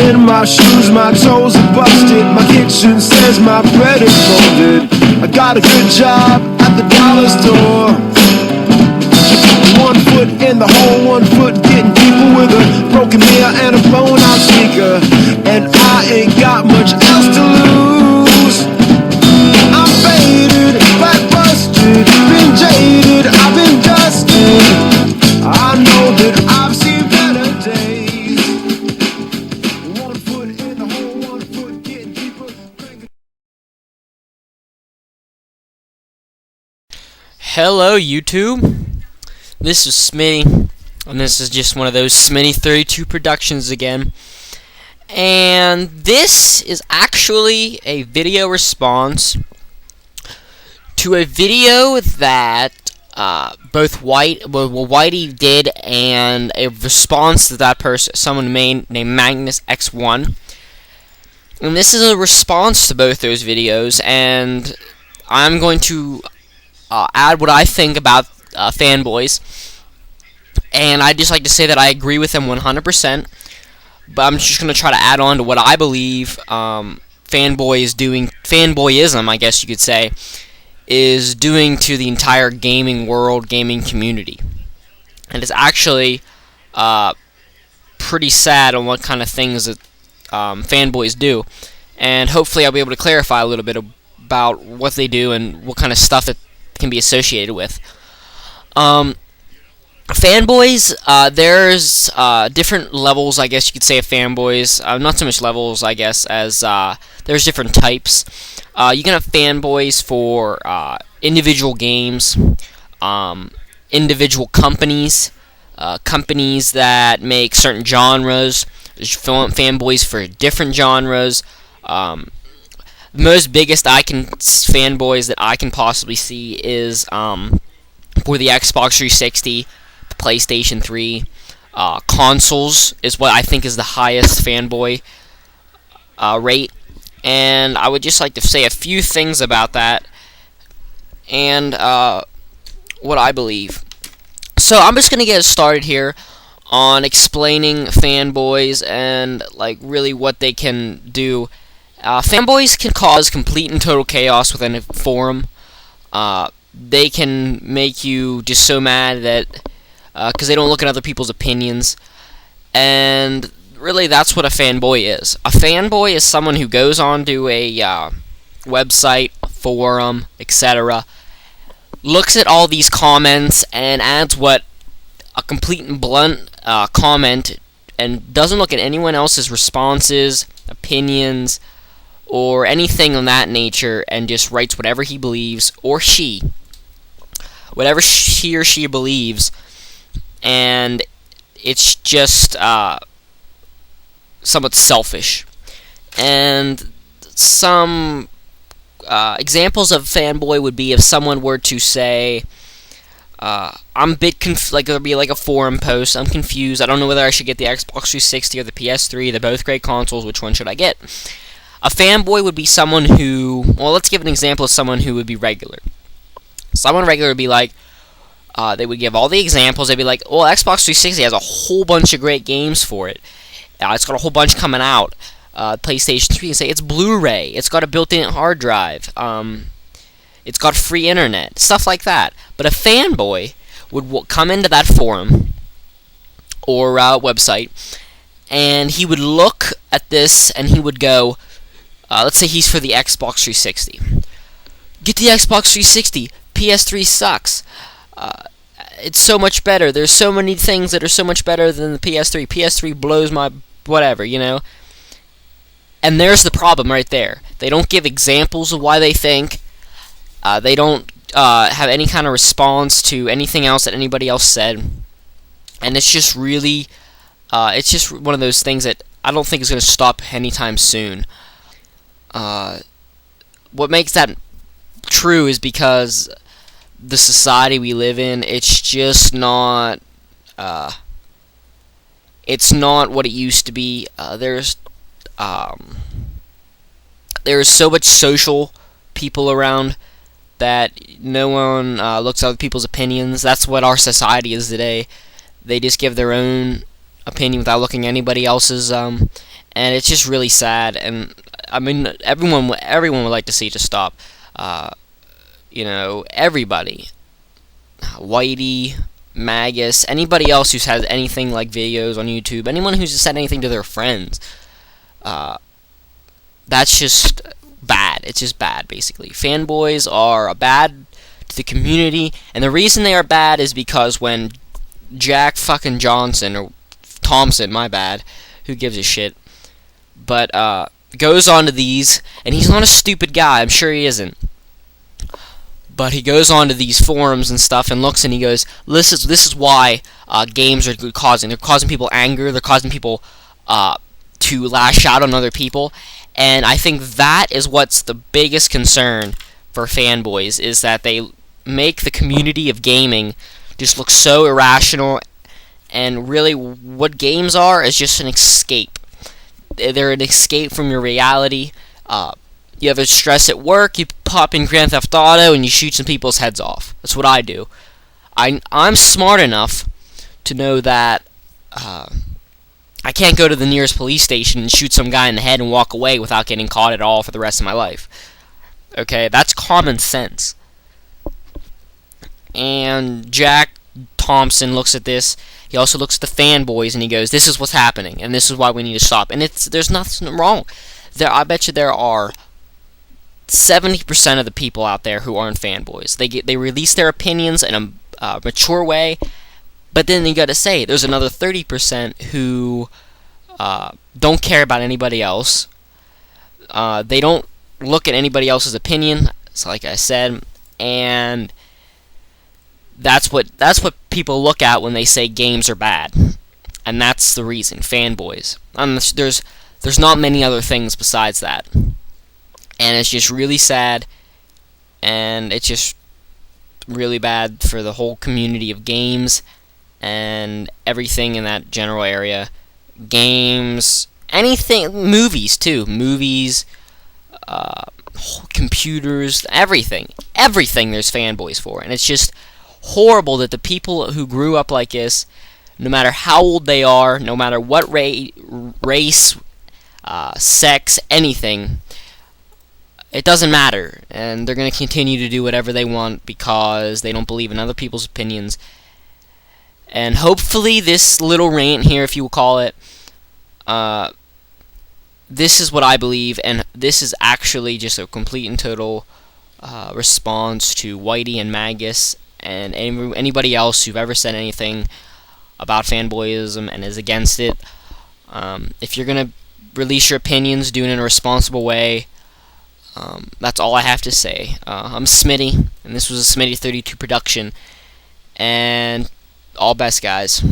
in my shoes, my toes are busted. My kitchen says my bread is molded. I got a good job at the dollar store. 1 foot in the hole, 1 foot getting deeper with a broken mirror and a blown out speaker. And I ain't got much else to lose. I'm faded, back busted, been jaded, I've been dusted. I know that I've seen better days. 1 foot in the hole, 1 foot getting deeper. Hello YouTube, this is Smitty, and this is just one of those Smittyw32 productions again. And this is actually a video response to a video that both Whity did, and a response to that person, someone named Magus X1. And this is a response to both those videos, and I'm going to add what I think about Fanboys. And I'd just like to say that I agree with them 100%, but I'm just going to try to add on to what I believe Fanboy is doing, fanboyism, I guess you could say, is doing to the entire gaming world, gaming community. And it's actually pretty sad on what kind of things that fanboys do. And hopefully I'll be able to clarify a little bit about what they do and what kind of stuff it can be associated with. Fanboys, there's different levels, I guess you could say, of fanboys. Not so much levels, I guess, as there's different types. You can have fanboys for individual games, individual companies, companies that make certain genres. There's fanboys for different genres. The most biggest fanboys that I can possibly see is for the Xbox 360, the PlayStation 3, consoles is what I think is the highest fanboy rate. And I would just like to say a few things about that and what I believe. So I'm just gonna get started here on explaining fanboys and like really what they can do. Fanboys can cause complete and total chaos within a forum. They can make you just so mad that because they don't look at other people's opinions, and really that's what a fanboy is. A fanboy is someone who goes onto a website, forum, etc., looks at all these comments and adds what a complete and blunt comment, and doesn't look at anyone else's responses, opinions, or anything of that nature, and just writes whatever he believes, or whatever he or she believes, and it's just somewhat selfish. And some examples of fanboy would be if someone were to say, I'm a bit like it would be like a forum post, I'm confused, I don't know whether I should get the Xbox 360 or the PS3, they're both great consoles, which one should I get? A fanboy would be someone who, well, let's give an example of someone who would be regular. Someone regular would be like, they would give all the examples, they'd be like, well, Xbox 360 has a whole bunch of great games for it. It's got a whole bunch coming out. PlayStation 3 and say it's Blu-ray, it's got a built-in hard drive, it's got free internet, stuff like that. But a fanboy would come into that forum or website, and he would look at this and he would go, let's say he's for the Xbox 360. Get the Xbox 360. PS3 sucks. It's so much better. There's so many things that are so much better than the PS3. PS3 blows my whatever, you know. And there's the problem right there. They don't give examples of why they think. They don't have any kind of response to anything else that anybody else said. And it's just really, it's just one of those things that I don't think is going to stop anytime soon. What makes that true is because the society we live in, it's just not, it's not what it used to be. There's so much social people around that no one looks at other people's opinions. That's what our society is today. They just give their own opinion without looking at anybody else's, and it's just really sad. And I mean, everyone would like to see it to stop. Everybody, Whity, Magus, anybody else who's had anything like videos on YouTube, anyone who's said anything to their friends, that's just bad. It's just bad, basically. Fanboys are bad to the community, and the reason they are bad is because when Jack fucking Johnson, or Thompson, my bad, who gives a shit, but goes onto these, and he's not a stupid guy, I'm sure he isn't, but he goes onto these forums and stuff and looks and he goes, this is why games are they're causing people anger, they're causing people to lash out on other people. And I think that is what's the biggest concern for fanboys, is that they make the community of gaming just look so irrational, and really what games are is just an escape. They're an escape from your reality. You have a stress at work, you pop in Grand Theft Auto and you shoot some people's heads off. That's what I do. I'm smart enough to know that I can't go to the nearest police station and shoot some guy in the head and walk away without getting caught at all for the rest of my life. Okay, that's common sense. And Jack Thompson looks at this. He also looks at the fanboys and he goes, this is what's happening, and this is why we need to stop. And there's nothing wrong. I bet you there are 70% of the people out there who aren't fanboys. They release their opinions in a mature way, but then you gotta say, there's another 30% who don't care about anybody else. They don't look at anybody else's opinion, so like I said, and that's what people look at when they say games are bad. And that's the reason, fanboys. There's not many other things besides that. And it's just really sad, and it's just really bad for the whole community of games and everything in that general area. Games, anything, movies too. Movies, computers, everything. Everything there's fanboys for. And it's just horrible that the people who grew up like this, no matter how old they are, no matter what race, sex, anything, it doesn't matter, and they're going to continue to do whatever they want because they don't believe in other people's opinions. And hopefully this little rant here, if you will call it, this is what I believe, and this is actually just a complete and total response to Whity and Magus and anybody else who've ever said anything about fanboyism and is against it. If you're going to release your opinions, do it in a responsible way. That's all I have to say. I'm Smitty, and this was a Smittyw32 production, and all best, guys.